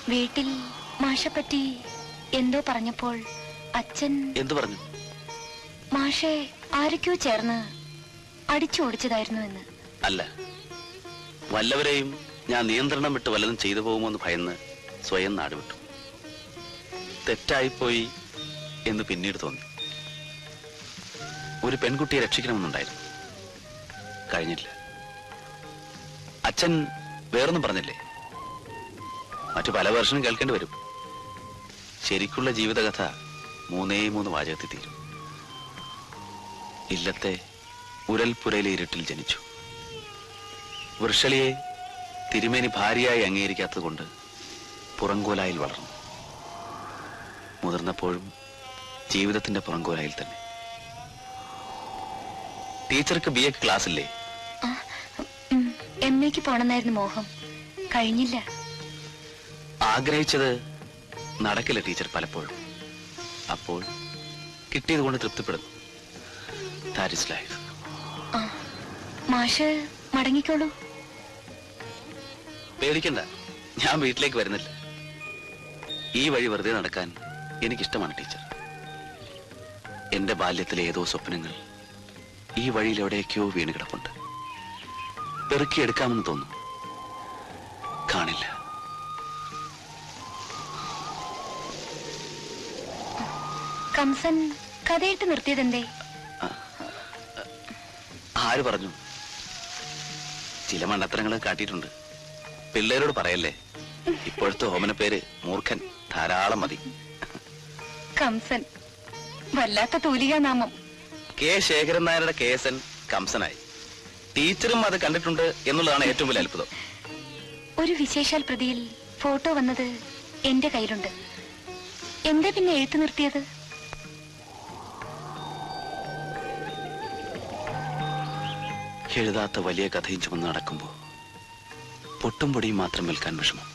വീട്ടിൽ മാഷെപ്പറ്റി എന്തോ പറഞ്ഞപ്പോൾ അച്ഛൻ എന്തു പറഞ്ഞു? മാഷെ ആരൊക്കെയോ ചേർന്ന് അടിച്ചോടിച്ചതായിരുന്നു എന്ന്. അല്ല, വല്ലവരെയും ഞാൻ നിയന്ത്രണം വിട്ട് വല്ലതും ചെയ്തു പോകുമോ എന്ന് ഭയന്ന് സ്വയം നാടുവിട്ടു. തെറ്റായിപ്പോയി എന്ന് പിന്നീട് തോന്നി. ഒരു പെൺകുട്ടിയെ രക്ഷിക്കണമെന്നുണ്ടായിരുന്നു, കഴിഞ്ഞില്ല. അച്ഛൻ വേറൊന്നും പറഞ്ഞില്ലേ? മറ്റു പല വർഷവും കേൾക്കേണ്ടി വരും. ശരിക്കുള്ള ജീവിതകഥ 3 വാചകത്തിൽ തീരും. ഇല്ലത്തെ ഉരൽപുരയിലെ ഇരുട്ടിൽ ജനിച്ചു. വൃഷളിയെ തിരുമേനി ഭാര്യയായി അംഗീകരിക്കാത്തത് കൊണ്ട് പുറങ്കോലായിൽ വളർന്നു. മുതിർന്നപ്പോഴും ജീവിതത്തിന്റെ പുറങ്കോലായിൽ തന്നെ. ടീച്ചർക്ക് BA ക്ലാസ് ഇല്ലേ? MA പോണെന്നായിരുന്നു മോഹം, കഴിഞ്ഞില്ല. ആഗ്രഹിച്ചത് നടക്കില്ല ടീച്ചർ പലപ്പോഴും. അപ്പോൾ കിട്ടിയത് കൊണ്ട് തൃപ്തിപ്പെടുന്നു. That is life. മാഷ് മടങ്ങിക്കോളൂ. പേടിക്കണ്ട, ഞാൻ വീട്ടിലേക്ക് വരുന്നില്ല. ഈ വഴി വെറുതെ നടക്കാൻ എനിക്കിഷ്ടമാണ് ടീച്ചർ. എന്റെ ബാല്യത്തിലെ ഏതോ സ്വപ്നങ്ങൾ ഈ വഴിയിൽ എവിടെയൊക്കെയോ വീണ് കിടപ്പുണ്ട്. പെറുക്കിയെടുക്കാമെന്ന് തോന്നുന്നു, കാണില്ല. കംസൻ കഥയിട്ട് നിർത്തിയതെന്തേ? ആര് പറഞ്ഞു? ചില മണ്ടത്തരങ്ങളും കാട്ടിയിട്ടുണ്ട്. പിള്ളേരോട് പറയല്ലേ. ഇപ്പോഴത്തെ ഓമന പേര് മൂർഖൻ ധാരാളം മതി. കംസൻ വല്ലാത്ത തൂലികാ നാമം. കെ ശേഖരൻ നായരുടെ കേസൻ കംസനായി. ടീച്ചറും അത് കണ്ടിട്ടുണ്ട് എന്നുള്ളതാണ് ഏറ്റവും വലിയ അത്ഭുതം. ഒരു വിശേഷാൽ പ്രതിയിൽ ഫോട്ടോ വന്നത് എന്റെ കയ്യിലുണ്ട്. എന്താ പിന്നെ എഴുത്തു നിർത്തിയത്? എഴുതാത്ത വലിയ കഥയും ചുമന്ന് നടക്കുമ്പോ പൊട്ടും പൊടിയും മാത്രം വിൽക്കാൻ വിഷമം.